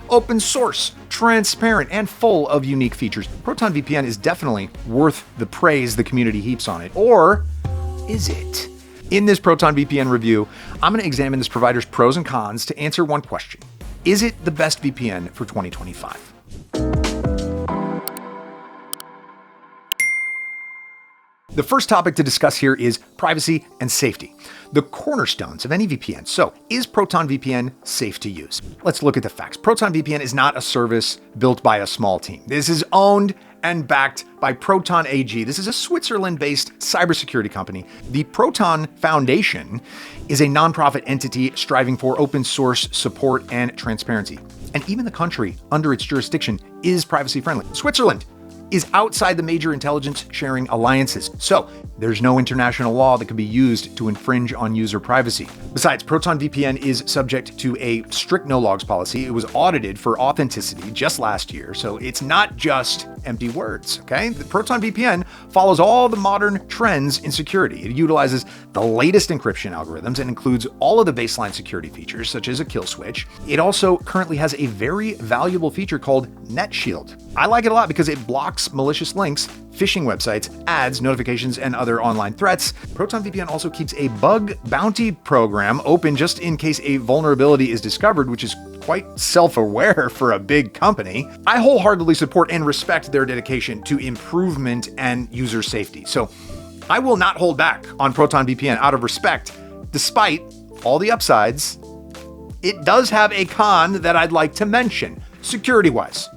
open source, transparent, and full of unique features. Proton VPN is definitely worth the praise the community heaps on it. Or is it? In this Proton VPN review, I'm going to examine this provider's pros and cons to answer one question. Is it the best VPN for 2025? The first topic to discuss here is privacy and safety, the cornerstones of any VPN. So, is Proton VPN safe to use? Let's look at the facts. Proton VPN is not a service built by a small team. This is owned and backed by Proton AG. This is a Switzerland-based cybersecurity company. The Proton Foundation is a nonprofit entity striving for open source support and transparency. And even the country under its jurisdiction is privacy friendly. Switzerland is outside the major intelligence sharing alliances. So there's no international law that can be used to infringe on user privacy. Besides, Proton VPN is subject to a strict no logs policy. It was audited for authenticity just last year. So it's not just empty words, okay? The Proton VPN follows all the modern trends in security. It utilizes the latest encryption algorithms and includes all of the baseline security features, such as a kill switch. It also currently has a very valuable feature called Net Shield. I like it a lot because it blocks malicious links, phishing websites, ads, notifications, and other online threats. Proton VPN also keeps a bug bounty program open just in case a vulnerability is discovered, which is quite self-aware for a big company. I wholeheartedly support and respect their dedication to improvement and user safety. So I will not hold back on Proton VPN out of respect, despite all the upsides. It does have a con that I'd like to mention, security-wise.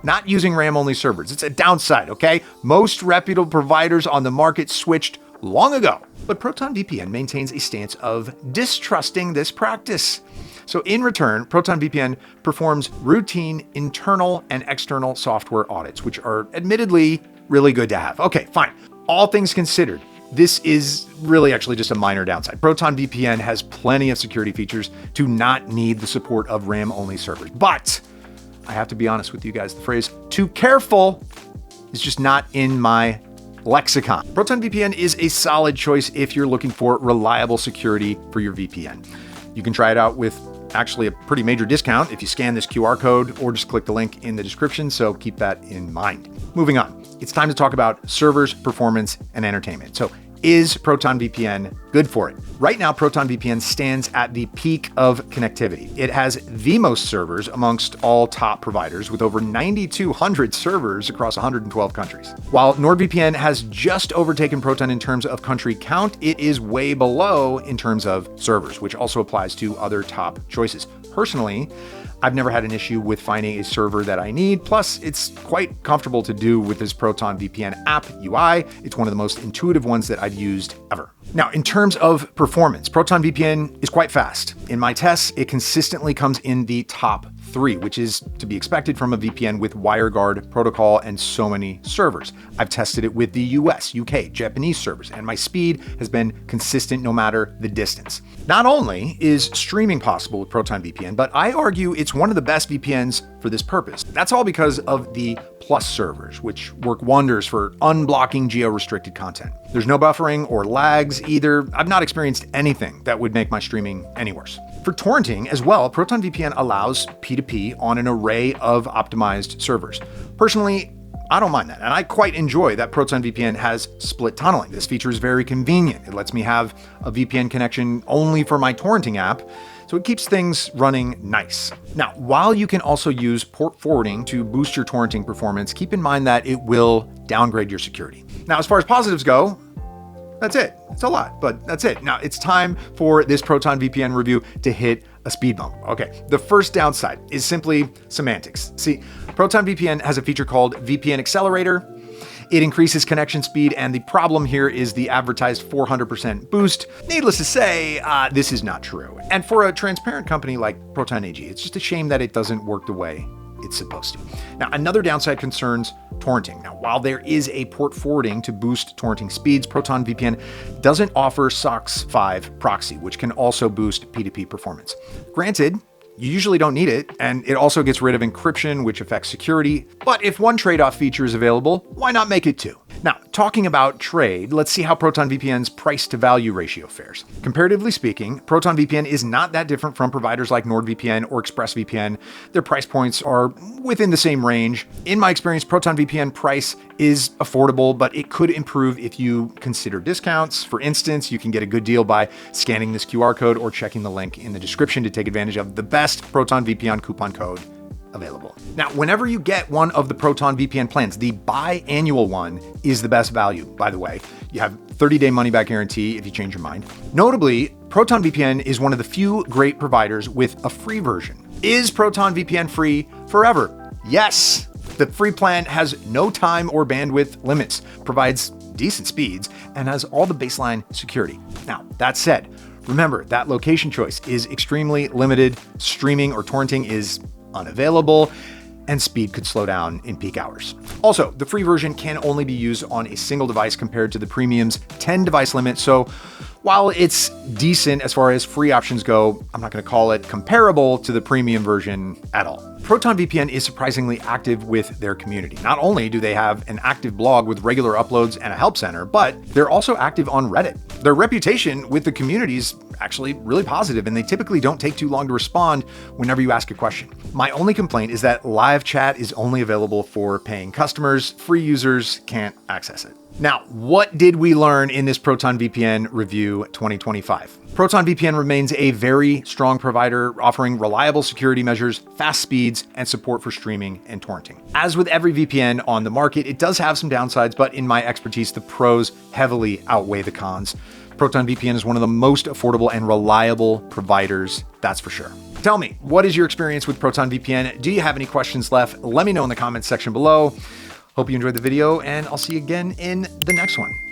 Not using RAM-only servers. It's a downside, okay? Most reputable providers on the market switched long ago. But Proton VPN maintains a stance of distrusting this practice. So in return, Proton VPN performs routine internal and external software audits, which are admittedly really good to have. Okay, fine. All things considered, this is really actually just a minor downside. Proton VPN has plenty of security features to not need the support of RAM-only servers. But I have to be honest with you guys, the phrase "too careful" is just not in my lexicon. Proton VPN is a solid choice if you're looking for reliable security for your VPN. You can try it out with actually a pretty major discount if you scan this QR code or just click the link in the description, so keep that in mind. Moving on, it's time to talk about servers, performance, and entertainment. So is Proton VPN good for it? Right now, Proton VPN stands at the peak of connectivity. It has the most servers amongst all top providers, with over 9,200 servers across 112 countries. While NordVPN has just overtaken Proton in terms of country count, it is way below in terms of servers, which also applies to other top choices. Personally, I've never had an issue with finding a server that I need. Plus, it's quite comfortable to do with this Proton VPN app UI. It's one of the most intuitive ones that I've used ever. Now, in terms of performance, Proton VPN is quite fast. In my tests, it consistently comes in the top 3, which is to be expected from a VPN with WireGuard protocol and so many servers. I've tested it with the US, UK, Japanese servers, and my speed has been consistent no matter the distance. Not only is streaming possible with Proton VPN, but I argue it's one of the best VPNs for this purpose. That's all because of the Plus servers, which work wonders for unblocking geo-restricted content. There's no buffering or lags either. I've not experienced anything that would make my streaming any worse. For torrenting as well, Proton VPN allows P2P on an array of optimized servers. Personally, I don't mind that, and I quite enjoy that Proton VPN has split tunneling. This feature is very convenient. It lets me have a VPN connection only for my torrenting app, so it keeps things running nice. Now, while you can also use port forwarding to boost your torrenting performance, keep in mind that it will downgrade your security. Now, as far as positives go, that's it. It's a lot, but that's it. Now, it's time for this Proton VPN review to hit a speed bump. Okay, the first downside is simply semantics. See, Proton VPN has a feature called VPN Accelerator. It increases connection speed, and the problem here is the advertised 400% boost. Needless to say, this is not true. And for a transparent company like Proton AG, it's just a shame that it doesn't work the way it's supposed to. Now, another downside concerns torrenting. Now, while there is a port forwarding to boost torrenting speeds, Proton VPN doesn't offer SOC 5 proxy, which can also boost P2P performance. Granted, you usually don't need it, and it also gets rid of encryption, which affects security. But if one trade-off feature is available, why not make it two? Now, talking about trade, let's see how ProtonVPN's price to value ratio fares. Comparatively speaking, ProtonVPN is not that different from providers like NordVPN or ExpressVPN. Their price points are within the same range. In my experience, ProtonVPN price is affordable, but it could improve if you consider discounts. For instance, you can get a good deal by scanning this QR code or checking the link in the description to take advantage of the best ProtonVPN coupon code available. Now, whenever you get one of the Proton VPN plans, the biannual one is the best value, by the way. You have 30-day money-back guarantee if you change your mind. Notably, Proton VPN is one of the few great providers with a free version. Is Proton VPN free forever? Yes. The free plan has no time or bandwidth limits, provides decent speeds, and has all the baseline security. Now, that said, remember that location choice is extremely limited. Streaming or torrenting is unavailable, and speed could slow down in peak hours. Also, the free version can only be used on a single device compared to the premium's 10 device limit. So while it's decent as far as free options go, I'm not going to call it comparable to the premium version at all. ProtonVPN is surprisingly active with their community. Not only do they have an active blog with regular uploads and a help center, but they're also active on Reddit. Their reputation with the community is actually really positive, and they typically don't take too long to respond whenever you ask a question. My only complaint is that live chat is only available for paying customers. Free users can't access it. Now, what did we learn in this ProtonVPN review 2025? ProtonVPN remains a very strong provider, offering reliable security measures, fast speeds, and support for streaming and torrenting. As with every VPN on the market, it does have some downsides, but in my expertise, the pros heavily outweigh the cons. ProtonVPN is one of the most affordable and reliable providers, that's for sure. Tell me, what is your experience with ProtonVPN? Do you have any questions left? Let me know in the comments section below. Hope you enjoyed the video, and I'll see you again in the next one.